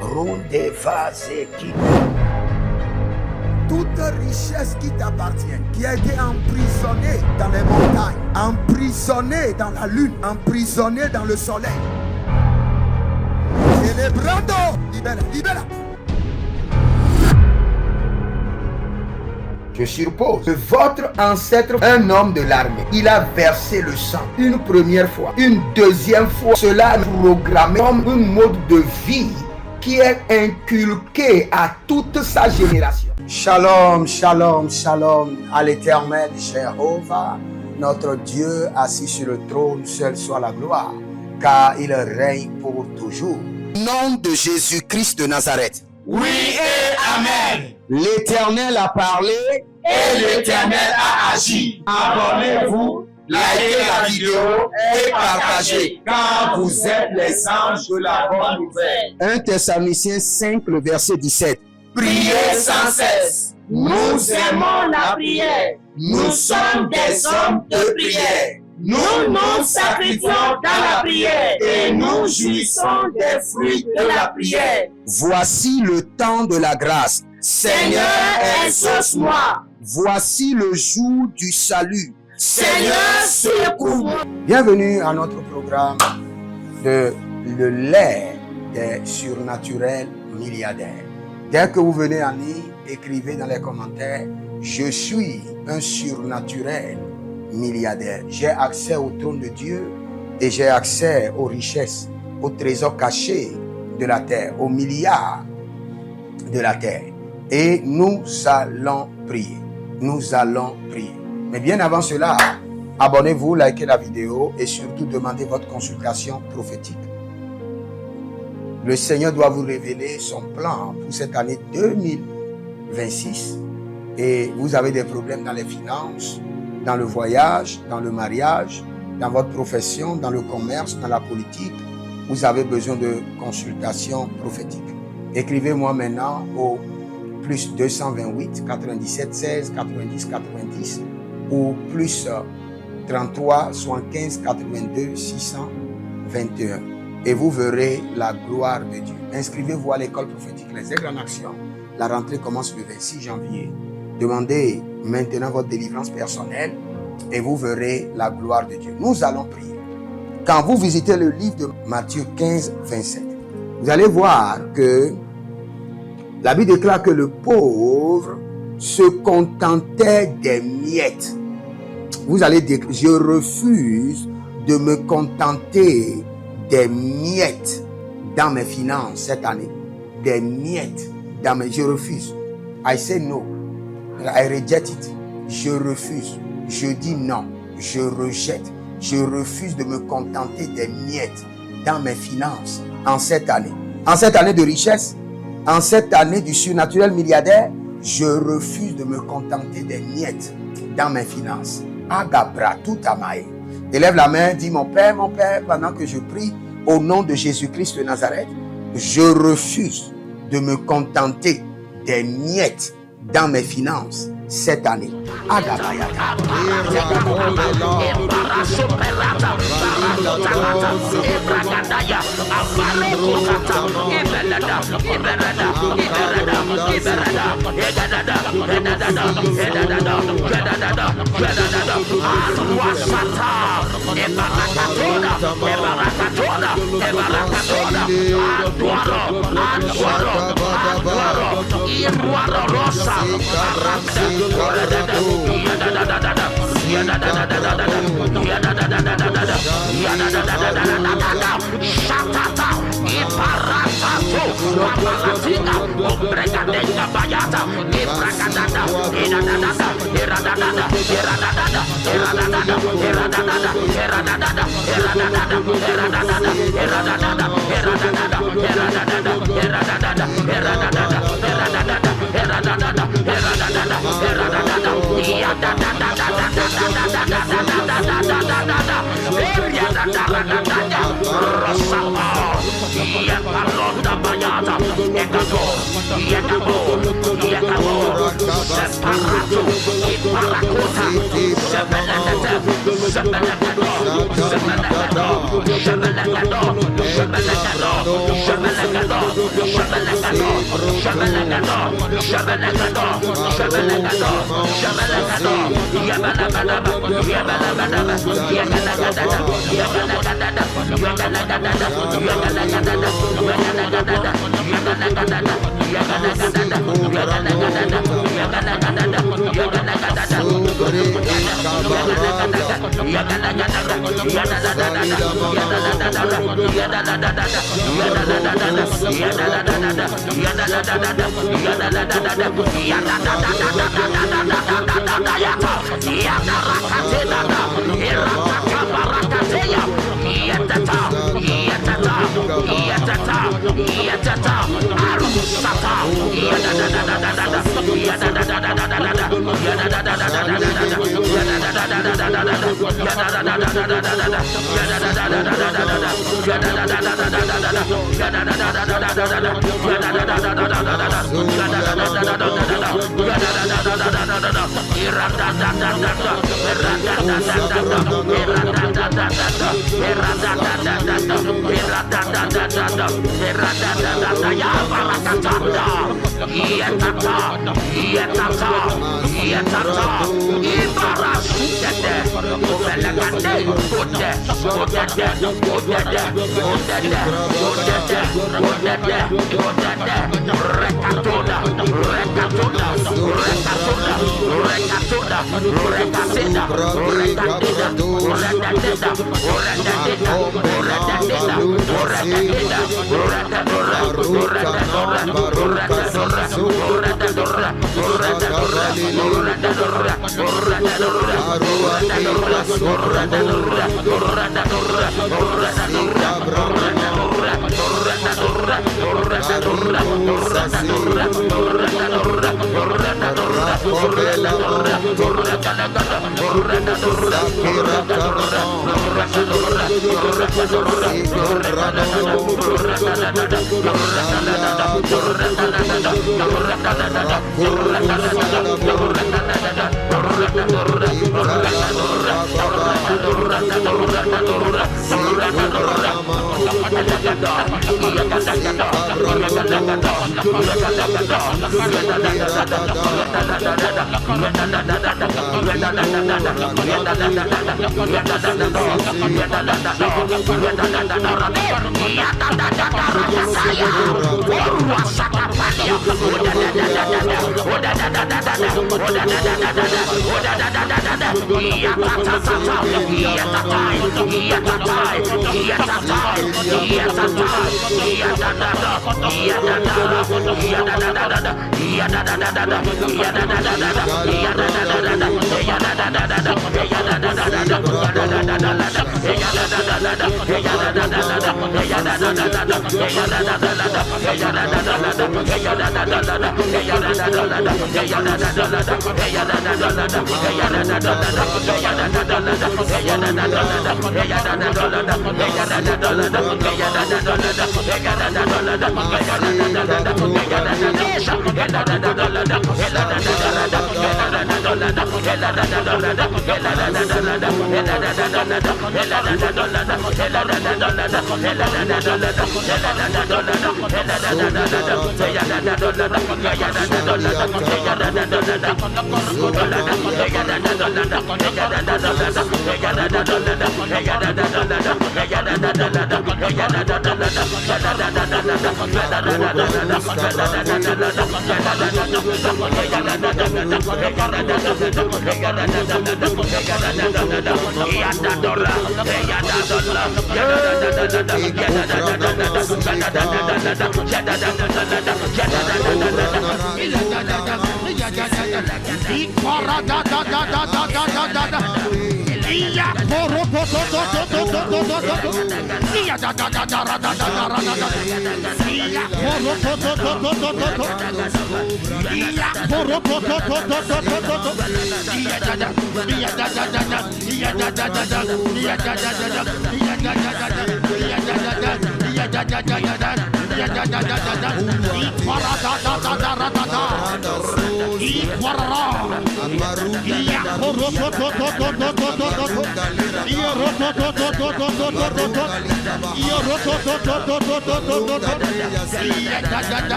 Ronde vase qui. Toute richesse qui t'appartient, qui a été emprisonnée dans les montagnes, emprisonnée dans la lune, emprisonnée dans le soleil. Célébrando, libera, libera. Je suppose que votre ancêtre, un homme de l'armée, il a versé le sang une première fois, une deuxième fois. Cela est programmé comme un mode de vie qui est inculqué à toute sa génération. Shalom, shalom, shalom à l'Éternel Jéhovah, notre Dieu assis sur le trône, seul soit la gloire, car il règne pour toujours. Au nom de Jésus-Christ de Nazareth. Oui et Amen. L'Éternel a parlé et l'Éternel a agi. Abonnez-vous, likez la vidéo et partagez, car vous êtes les anges de la bonne nouvelle. 1 Thessaloniciens 5, le verset 17. Priez sans cesse. Nous aimons la prière. Nous sommes des hommes de prière. Nous nous sacrifions dans la prière et nous jouissons des fruits de la prière. Voici le temps de la grâce. Seigneur, exauce-moi. Voici le jour du salut. Seigneur, secours-moi. Bienvenue à notre programme de le lait des surnaturels milliardaires. Dès que vous venez en lire, écrivez dans les commentaires « Je suis un surnaturel milliardaire. J'ai accès au trône de Dieu et j'ai accès aux richesses, aux trésors cachés de la terre, aux milliards de la terre. » Et nous allons prier. Nous allons prier. Mais bien avant cela, abonnez-vous, likez la vidéo et surtout demandez votre consultation prophétique. Le Seigneur doit vous révéler son plan pour cette année 2026. Et vous avez des problèmes dans les finances, dans le voyage, dans le mariage, dans votre profession, dans le commerce, dans la politique. Vous avez besoin de consultation prophétique. Écrivez-moi maintenant au plus 228 97 16 90 90 ou plus 33 75 82 621 et vous verrez la gloire de Dieu. Inscrivez-vous à l'école prophétique Les Aigles en Action. La rentrée commence le 26 janvier. Demandez maintenant votre délivrance personnelle et vous verrez la gloire de Dieu. Nous allons prier. Quand vous visitez le livre de Matthieu 15, 27, vous allez voir que la Bible déclare que le pauvre se contentait des miettes. Vous allez dire, je refuse de me contenter des miettes dans mes finances cette année. Des miettes dans mes... Je refuse. I say no. I reject it. Je refuse. Je dis non. Je rejette. Je refuse de me contenter des miettes dans mes finances en cette année. En cette année de richesse, en cette année du surnaturel milliardaire, je refuse de me contenter des miettes dans mes finances. Agabra tout amae. Élève la main, dis mon Père, pendant que je prie au nom de Jésus-Christ de Nazareth, je refuse de me contenter des miettes dans mes finances cette année.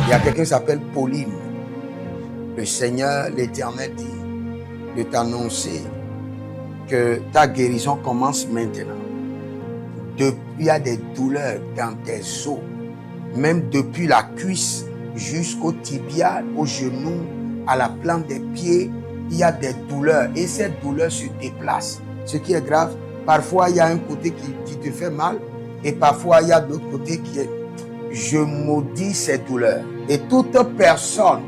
Il y a quelqu'un qui s'appelle Pauline. Le Seigneur, l'Éternel dit de t'annoncer que ta guérison commence maintenant. Depuis, il y a des douleurs dans tes os, même depuis la cuisse jusqu'au tibia, au genou, à la plante des pieds, il y a des douleurs et ces douleurs se déplacent. Ce qui est grave, parfois il y a un côté qui te fait mal et parfois il y a l'autre côté qui est... Je maudis ces douleurs. Et toute personne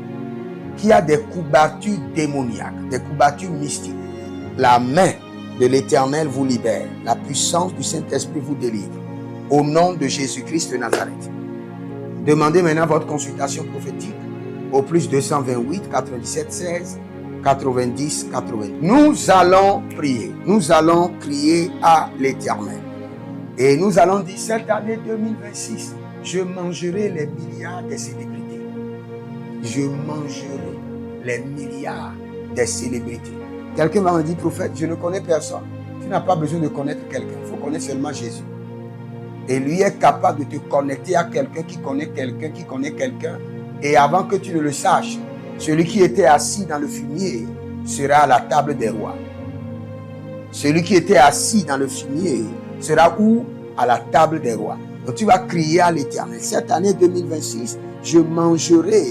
qui a des couvertures démoniaques, des couvertures mystiques, la main de l'Éternel vous libère. La puissance du Saint-Esprit vous délivre. Au nom de Jésus-Christ de Nazareth. Demandez maintenant votre consultation prophétique au plus 228 97 16 90 80. Nous allons prier. Nous allons crier à l'Éternel. Et nous allons dire cette année 2026, je mangerai les milliards des célébrités. Je mangerai les milliards des célébrités. Quelqu'un m'a dit, prophète, je ne connais personne. Tu n'as pas besoin de connaître quelqu'un. Il faut connaître seulement Jésus. Et lui est capable de te connecter à quelqu'un qui connaît quelqu'un, qui connaît quelqu'un. Et avant que tu ne le saches, celui qui était assis dans le fumier sera à la table des rois. Celui qui était assis dans le fumier sera où? À la table des rois. Donc tu vas crier à l'Éternel. Cette année 2026, je mangerai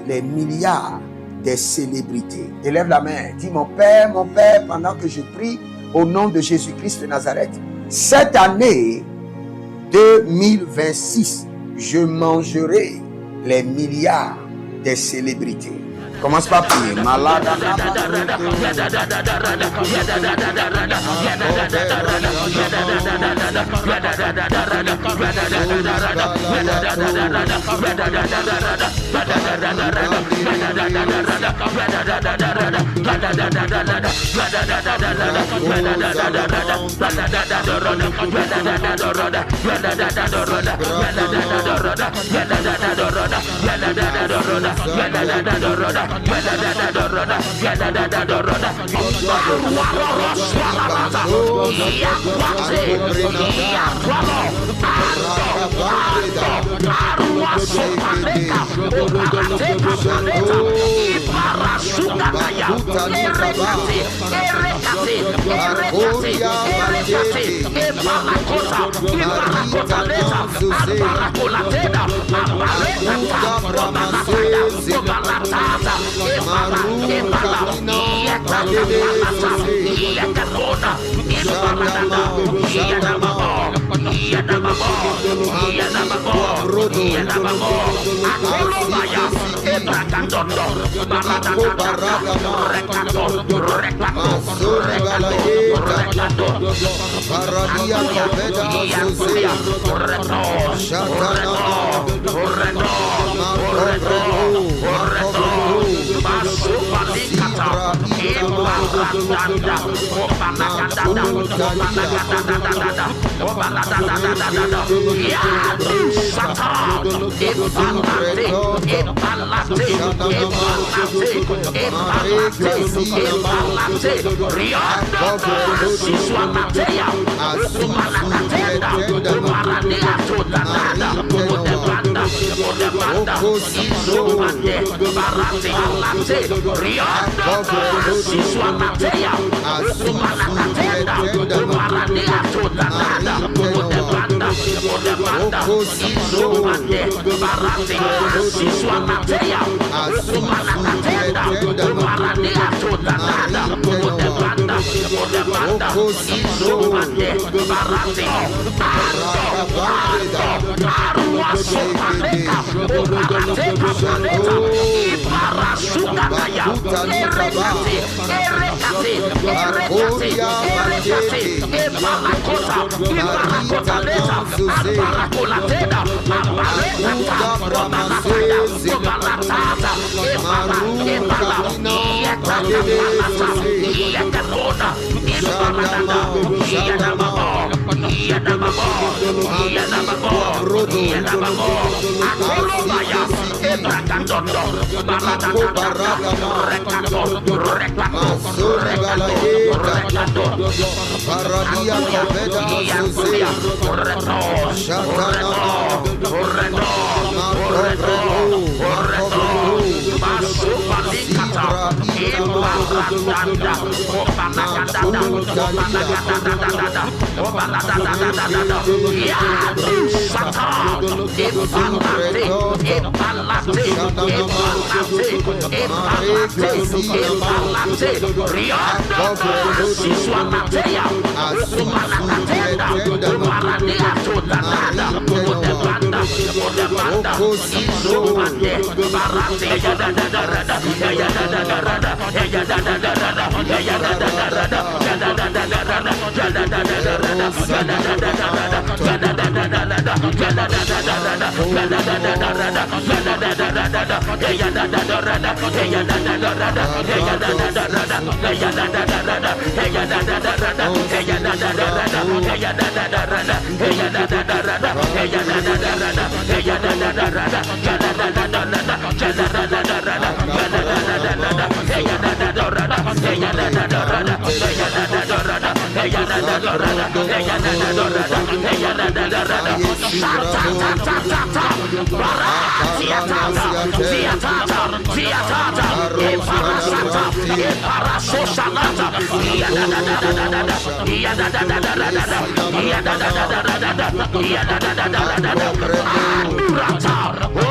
les milliards des célébrités. Élève la main. Dis mon Père, pendant que je prie au nom de Jésus-Christ de Nazareth. Cette année 2026, je mangerai les milliards des célébrités. Commence par prier. Malada.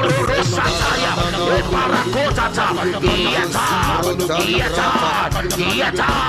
Sataya, Parakotata, Yata, Yata, Yata,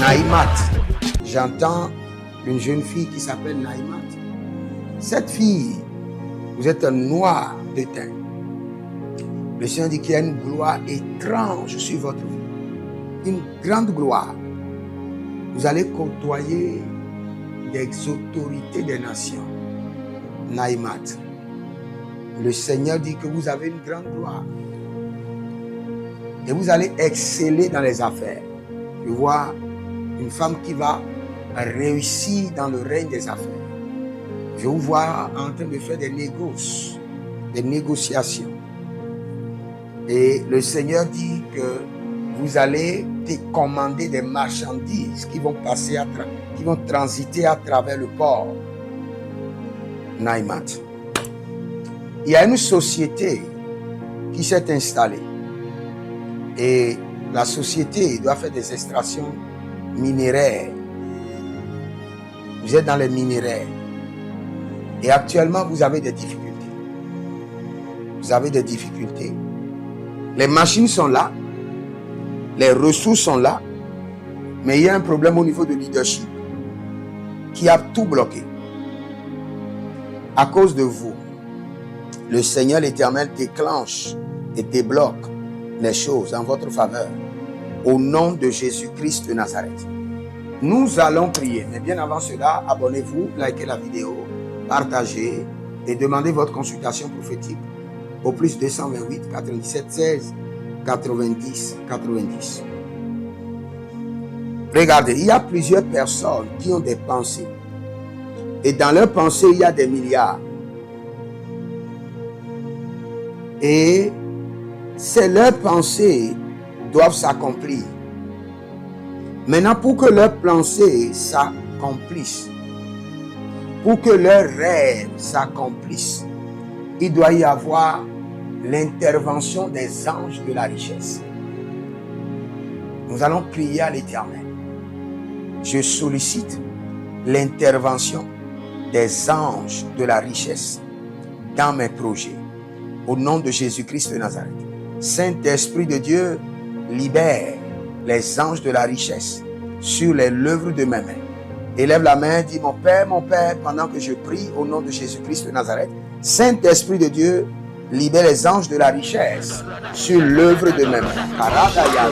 Naïmat. J'entends une jeune fille qui s'appelle Naïmat. Cette fille, vous êtes un noir de teint. Le Seigneur dit qu'il y a une gloire étrange sur votre vie. Une grande gloire. Vous allez côtoyer des autorités des nations. Naïmat. Le Seigneur dit que vous avez une grande gloire. Et vous allez exceller dans les affaires. Je vois une femme qui va réussir dans le règne des affaires. Je vous vois en train de faire des négociations. Et le Seigneur dit que vous allez commander des marchandises qui vont passer qui vont transiter à travers le port. Naïmat. Il y a une société qui s'est installée. Et la société doit faire des extractions minéraires. Vous êtes dans les minéraires. Et actuellement, vous avez des difficultés. Vous avez des difficultés. Les machines sont là. Les ressources sont là. Mais il y a un problème au niveau de leadership qui a tout bloqué. À cause de vous, le Seigneur l'Éternel déclenche et débloque les choses en votre faveur. Au nom de Jésus-Christ de Nazareth. Nous allons prier. Mais bien avant cela, abonnez-vous, likez la vidéo, partagez et demandez votre consultation prophétique au plus 228 97 16 90 90. Regardez, il y a plusieurs personnes qui ont des pensées. Et dans leurs pensées, il y a des milliards. Et c'est leurs pensées doivent s'accomplir. Maintenant, pour que leurs pensées s'accomplissent, pour que leurs rêves s'accomplissent, il doit y avoir l'intervention des anges de la richesse. Nous allons prier à l'Éternel. Je sollicite l'intervention des anges de la richesse dans mes projets. Au nom de Jésus-Christ de Nazareth. Saint-Esprit de Dieu, libère les anges de la richesse sur les lèvres de mes mains. Élève la main, dis mon Père, pendant que je prie au nom de Jésus-Christ de Nazareth. Saint-Esprit de Dieu, Libère les anges de la richesse sur l'œuvre de mes mains. Karadaya.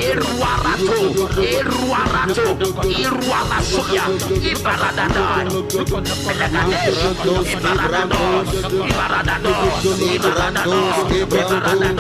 Eruarato, Eruarato, Iruarasuya, Ibaradada, Belagadesh, Ibaradado, Ibaradado, Ibaradado, Ibaradado,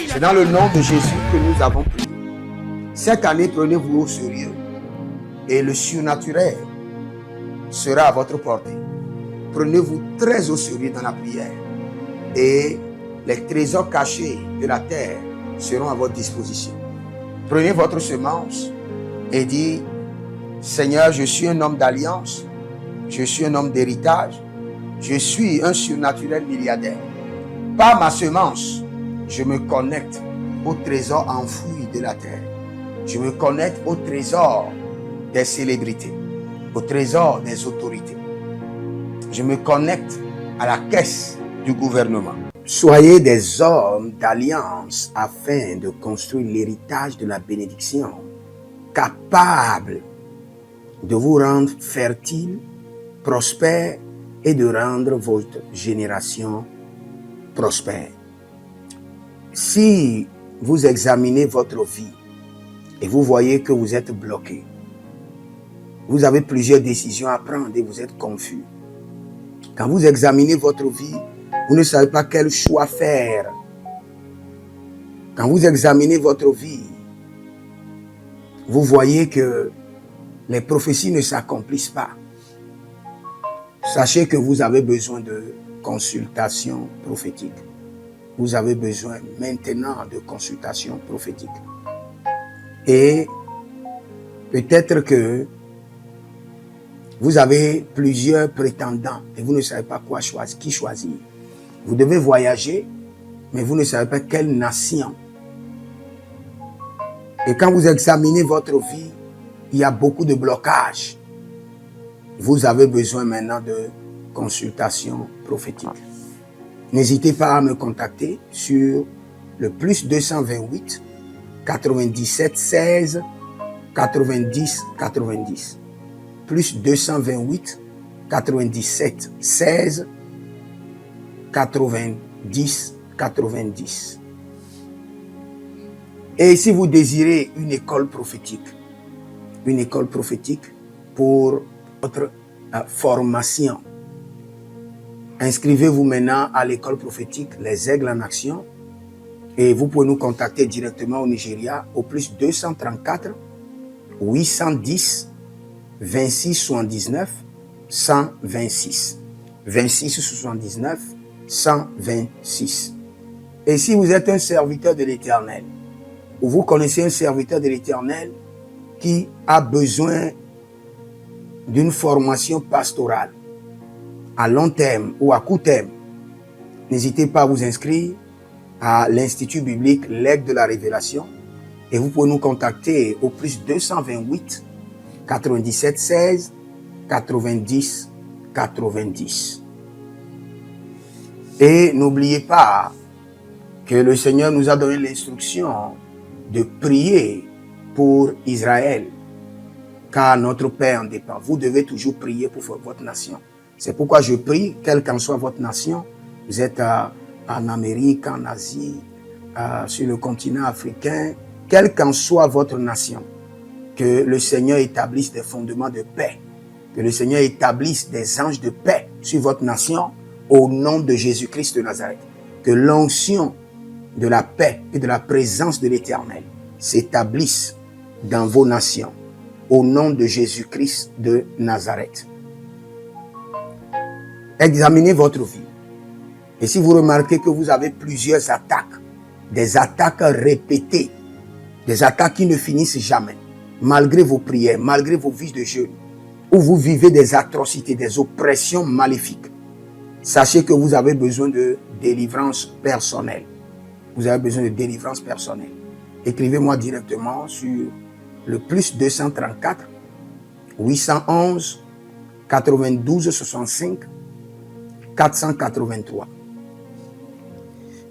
C'est dans le nom de Jésus que nous avons prié. Cette année, prenez-vous au sérieux et le surnaturel sera à votre portée. Prenez-vous très au sérieux dans la prière et les trésors cachés de la terre seront à votre disposition. Prenez votre semence et dites: Seigneur, je suis un homme d'alliance, je suis un homme d'héritage, je suis un surnaturel milliardaire. Par ma semence, je me connecte au trésor enfoui de la terre. Je me connecte au trésor des célébrités, au trésor des autorités. Je me connecte à la caisse du gouvernement. Soyez des hommes d'alliance afin de construire l'héritage de la bénédiction, capables de vous rendre fertile, prospère et de rendre votre génération prospère. Si vous examinez votre vie et vous voyez que vous êtes bloqué, vous avez plusieurs décisions à prendre et vous êtes confus. Quand vous examinez votre vie, vous ne savez pas quel choix faire. Quand vous examinez votre vie, vous voyez que les prophéties ne s'accomplissent pas. Sachez que vous avez besoin de consultation prophétique. Vous avez besoin maintenant de consultation prophétique. Et peut-être que vous avez plusieurs prétendants et vous ne savez pas qui choisir. Vous devez voyager, mais vous ne savez pas quelle nation. Et quand vous examinez votre vie, il y a beaucoup de blocages. Vous avez besoin maintenant de consultation prophétique. N'hésitez pas à me contacter sur le +228 97 16 90 90. +228 97 16 90 90. Et si vous désirez une école prophétique pour votre formation, inscrivez-vous maintenant à l'école prophétique Les Aigles en Action et vous pouvez nous contacter directement au Nigeria au plus 234 810 26 79 126. 26 79 126. Et si vous êtes un serviteur de l'Éternel, ou vous connaissez un serviteur de l'Éternel qui a besoin d'une formation pastorale à long terme ou à court terme, n'hésitez pas à vous inscrire à l'Institut biblique L'Aigle de la Révélation et vous pouvez nous contacter au plus 228 97 16 90 90. Et n'oubliez pas que le Seigneur nous a donné l'instruction de prier pour Israël, car notre paix en dépend. Vous devez toujours prier pour votre nation. C'est pourquoi je prie, quelle qu'en soit votre nation, vous êtes en Amérique, en Asie, sur le continent africain, quelle qu'en soit votre nation, que le Seigneur établisse des fondements de paix, que le Seigneur établisse des anges de paix sur votre nation au nom de Jésus-Christ de Nazareth. Que l'onction de la paix et de la présence de l'Éternel s'établisse dans vos nations au nom de Jésus-Christ de Nazareth. Examinez votre vie. Et si vous remarquez que vous avez plusieurs attaques, des attaques répétées, des attaques qui ne finissent jamais, malgré vos prières, malgré vos vies de jeûne, où vous vivez des atrocités, des oppressions maléfiques, sachez que vous avez besoin de délivrance personnelle. Vous avez besoin de délivrance personnelle. Écrivez-moi directement sur le plus 234 811 92 65 483.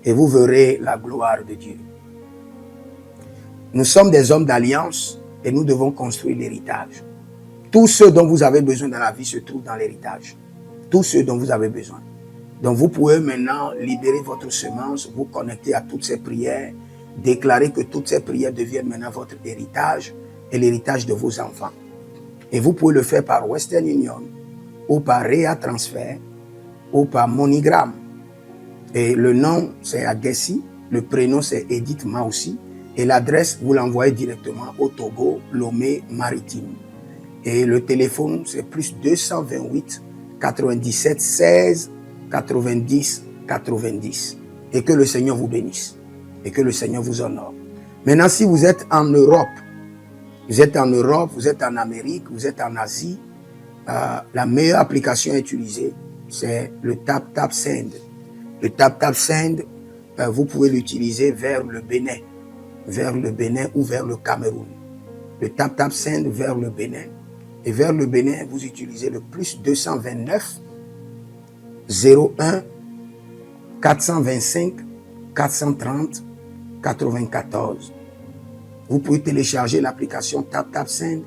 Et vous verrez la gloire de Dieu. Nous sommes des hommes d'alliance et nous devons construire l'héritage. Tout ce dont vous avez besoin dans la vie se trouve dans l'héritage. Tout ce dont vous avez besoin. Donc vous pouvez maintenant libérer votre semence, vous connecter à toutes ces prières, déclarer que toutes ces prières deviennent maintenant votre héritage et l'héritage de vos enfants. Et vous pouvez le faire par Western Union ou par Rea Transfer ou par MoneyGram. Et le nom c'est Agessi, le prénom c'est Edith Maussi et l'adresse vous l'envoyez directement au Togo, Lomé Maritime. Et le téléphone c'est plus 228 97 16 90 90. Et que le Seigneur vous bénisse. Et que le Seigneur vous honore. Maintenant, si vous êtes en Europe, vous êtes en Amérique, vous êtes en Asie, la meilleure application à utiliser, c'est le TapTapSend. Le TapTapSend, vous pouvez l'utiliser vers le Bénin ou vers le Cameroun. Le TapTapSend vers le Bénin. Et vers le Bénin, vous utilisez le plus 229 01 425 430 94. Vous pouvez télécharger l'application TapTapSend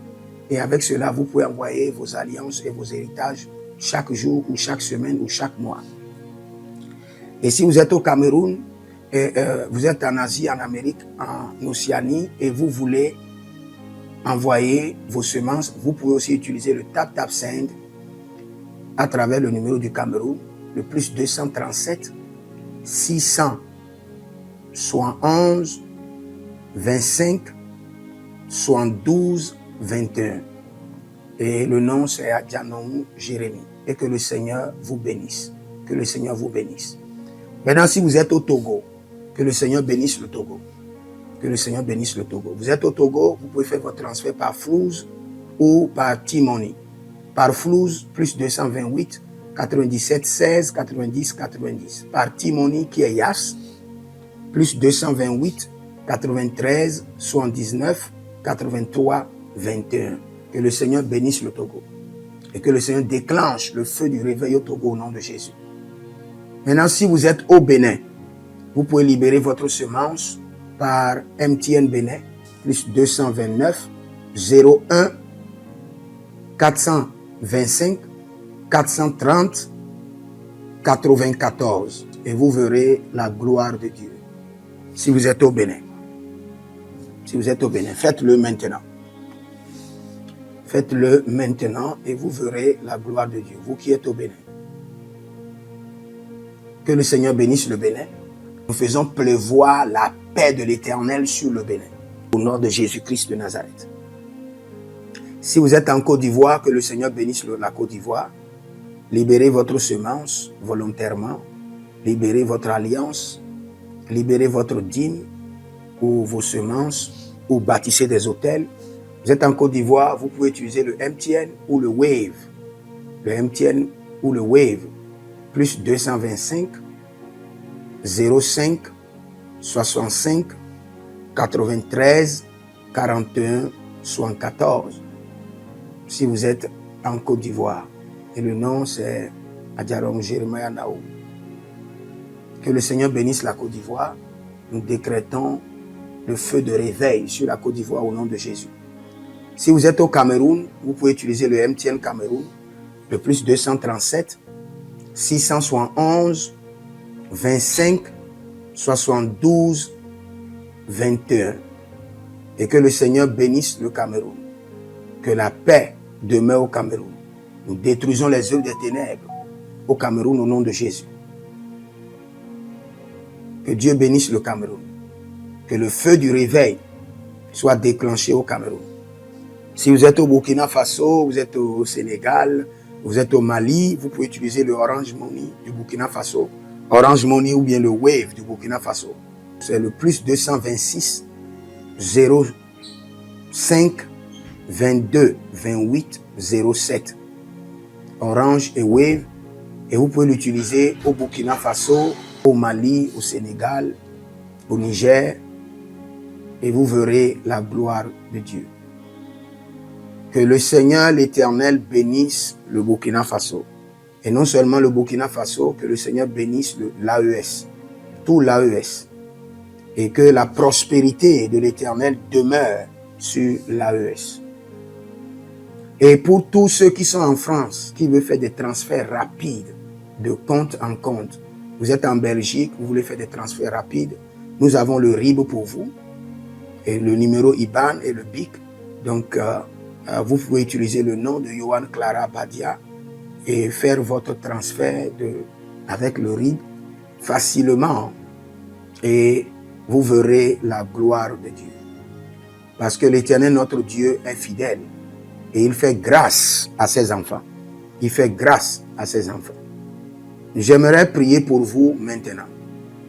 et avec cela, vous pouvez envoyer vos alliances et vos héritages chaque jour ou chaque semaine ou chaque mois. Et si vous êtes au Cameroun, et, vous êtes en Asie, en Amérique, en Océanie et vous voulez envoyer vos semences, vous pouvez aussi utiliser le TapTapSend à travers le numéro du Cameroun, le plus 237 671 25 72 21. Et le nom c'est Adjanou Jérémie. Et que le Seigneur vous bénisse. Que le Seigneur vous bénisse. Maintenant, si vous êtes au Togo, que le Seigneur bénisse le Togo. Que le Seigneur bénisse le Togo. Vous êtes au Togo, vous pouvez faire votre transfert par Flouz ou par T-Money. Par Flouz, plus 228 97 16 90 90. Par T-Money qui est Yas, plus 228 93 79 83 21. Que le Seigneur bénisse le Togo. Et que le Seigneur déclenche le feu du réveil au Togo au nom de Jésus. Maintenant, si vous êtes au Bénin, vous pouvez libérer votre semence par MTN Bénin, plus 229 01 425 430 94. Et vous verrez la gloire de Dieu. Si vous êtes au Bénin. Si vous êtes au Bénin, faites-le maintenant. Faites-le maintenant et vous verrez la gloire de Dieu, vous qui êtes au Bénin. Que le Seigneur bénisse le Bénin. Nous faisons pleuvoir la paix de l'Éternel sur le Bénin, au nom de Jésus-Christ de Nazareth. Si vous êtes en Côte d'Ivoire, que le Seigneur bénisse la Côte d'Ivoire. Libérez votre semence volontairement. Libérez votre alliance. Libérez votre dîme ou vos semences ou bâtissez des hôtels. Vous êtes en Côte d'Ivoire, vous pouvez utiliser le MTN ou le Wave. Le MTN ou le Wave. Plus 225 05 65 93 41 74. Si vous êtes en Côte d'Ivoire. Et le nom c'est Adjarom Jeremiah Naou. Que le Seigneur bénisse la Côte d'Ivoire. Nous décrétons le feu de réveil sur la Côte d'Ivoire au nom de Jésus. Si vous êtes au Cameroun, vous pouvez utiliser le MTN Cameroun, le plus 237 671 25 72 21. Et que le Seigneur bénisse le Cameroun. Que la paix demeure au Cameroun. Nous détruisons les œuvres des ténèbres au Cameroun au nom de Jésus. Que Dieu bénisse le Cameroun. Que le feu du réveil soit déclenché au Cameroun. Si vous êtes au Burkina Faso, vous êtes au Sénégal, vous êtes au Mali, vous pouvez utiliser le Orange Money du Burkina Faso, Orange Money ou bien le Wave du Burkina Faso. C'est le plus 226 05 22 28 07. Orange et Wave. Et vous pouvez l'utiliser au Burkina Faso, au Mali, au Sénégal, au Niger. Et vous verrez la gloire de Dieu. Que le Seigneur l'Éternel bénisse le Burkina Faso. Et non seulement le Burkina Faso, que le Seigneur bénisse l'AES, tout l'AES. Et que la prospérité de l'Éternel demeure sur l'AES. Et pour tous ceux qui sont en France, qui veulent faire des transferts rapides de compte en compte, vous êtes en Belgique, vous voulez faire des transferts rapides, nous avons le RIB pour vous, et le numéro IBAN et le BIC. Donc, vous pouvez utiliser le nom de Yohan Clara Badia et faire votre transfert avec le RIB facilement. Et vous verrez la gloire de Dieu. Parce que l'Éternel, notre Dieu, est fidèle. Et il fait grâce à ses enfants. Il fait grâce à ses enfants. J'aimerais prier pour vous maintenant.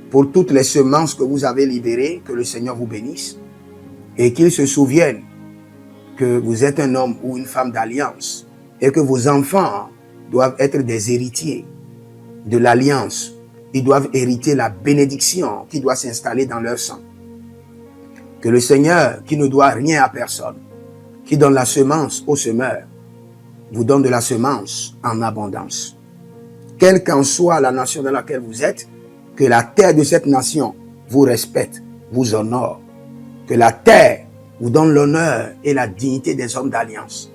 Pour toutes les semences que vous avez libérées, que le Seigneur vous bénisse. Et qu'il se souvienne que vous êtes un homme ou une femme d'alliance. Et que vos enfants doivent être des héritiers de l'alliance. Ils doivent hériter la bénédiction qui doit s'installer dans leur sang. Que le Seigneur, qui ne doit rien à personne, qui donne la semence au semeur, vous donne de la semence en abondance. Quelle qu'en soit la nation dans laquelle vous êtes, que la terre de cette nation vous respecte, vous honore. Que la terre vous donne l'honneur et la dignité des hommes d'alliance.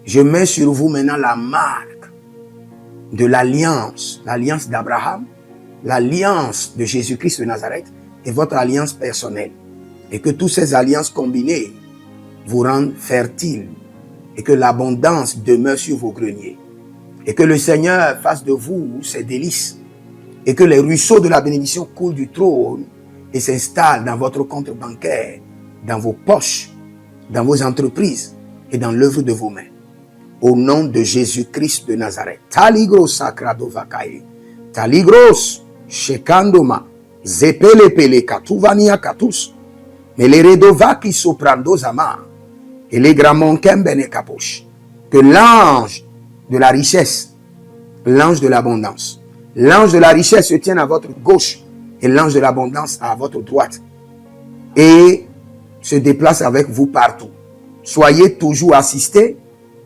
Je mets sur vous maintenant la marque de l'alliance d'Abraham, l'alliance de Jésus-Christ de Nazareth et votre alliance personnelle. Et que toutes ces alliances combinées vous rendent fertiles et que l'abondance demeure sur vos greniers. Et que le Seigneur fasse de vous ses délices et que les ruisseaux de la bénédiction coulent du trône et s'installent dans votre compte bancaire, dans vos poches, dans vos entreprises et dans l'œuvre de vos mains. Au nom de Jésus-Christ de Nazareth. Taligros sacrado vakaye. Taligros shekandoma. Zepelepele katuvania katus. Meleredova ki soprando zama. Et les gramons kembene kaposh. Que l'ange de la richesse, l'ange de l'abondance, l'ange de la richesse se tienne à votre gauche et l'ange de l'abondance à votre droite. Et se déplace avec vous partout. Soyez toujours assistés,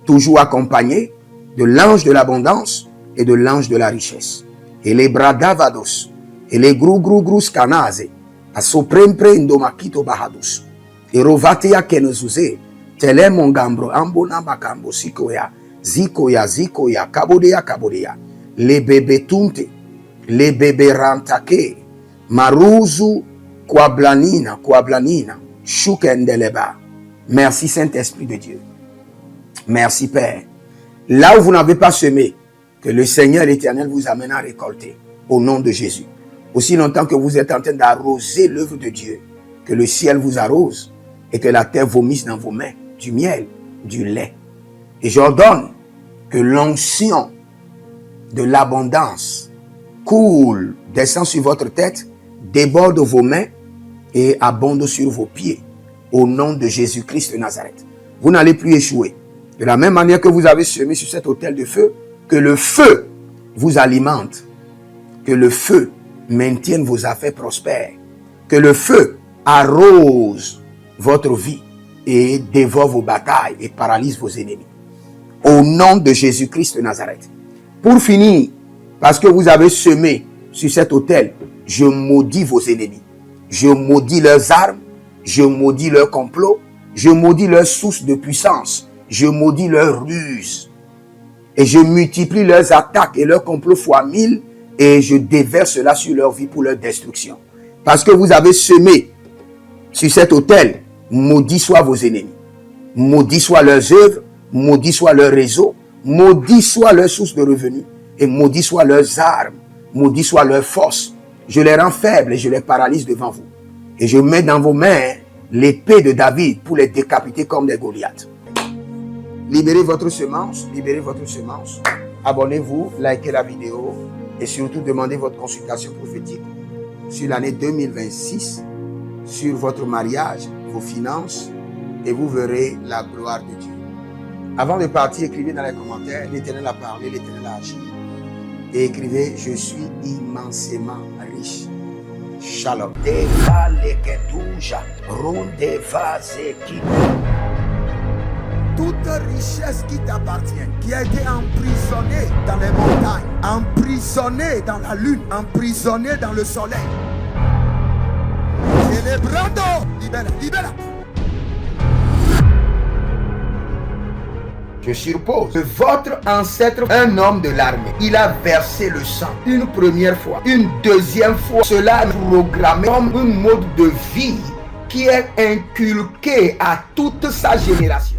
toujours accompagnés de l'ange de l'abondance et de l'ange de la richesse. Et les bradavados, et les grou scanase, a soprempre indomakito bahadus. Et rovatea kenezuze, tele mongambro ambona bakambo sikoya, zikoya, kabodea. Les bébés tunte, les bébés rantake, maruzu kwablanina, Shukendeleba. Merci Saint-Esprit de Dieu. Merci Père. Là où vous n'avez pas semé, que le Seigneur l'Éternel vous amène à récolter. Au nom de Jésus. Aussi longtemps que vous êtes en train d'arroser l'œuvre de Dieu, que le ciel vous arrose et que la terre vomisse dans vos mains du miel, du lait. Et j'ordonne que l'onction de l'abondance coule, descend sur votre tête, déborde vos mains et abonde sur vos pieds. Au nom de Jésus-Christ de Nazareth. Vous n'allez plus échouer. De la même manière que vous avez semé sur cet autel de feu, que le feu vous alimente, que le feu maintienne vos affaires prospères, que le feu arrose votre vie et dévore vos batailles et paralyse vos ennemis. Au nom de Jésus-Christ de Nazareth. Pour finir, parce que vous avez semé sur cet autel, je maudis vos ennemis. Je maudis leurs armes, je maudis leurs complots, je maudis leurs sources de puissance, je maudis leurs ruses. Et je multiplie leurs attaques et leurs complots fois 1000 et je déverse cela sur leur vie pour leur destruction. Parce que vous avez semé sur cet autel, maudit soient vos ennemis, maudit soient leurs œuvres, maudit soit leur réseau, maudit soit leur source de revenus et maudit soient leurs armes, maudit soit leur force. Je les rends faibles et je les paralyse devant vous. Et je mets dans vos mains l'épée de David pour les décapiter comme des Goliaths. Libérez votre semence, libérez votre semence. Abonnez-vous, likez la vidéo et surtout demandez votre consultation prophétique sur l'année 2026, sur votre mariage, vos finances et vous verrez la gloire de Dieu. Avant de partir, écrivez dans les commentaires, l'Éternel a parlé, l'Éternel a agi. Et écrivez, je suis immensément riche. Shalom. Toute richesse qui t'appartient, qui a été emprisonnée dans les montagnes, emprisonnée dans la lune, emprisonnée dans le soleil. Célébrando, libère, libère. Je suppose que votre ancêtre, un homme de l'armée, il a versé le sang une première fois, une deuxième fois. Cela est programmé comme un mode de vie qui est inculqué à toute sa génération.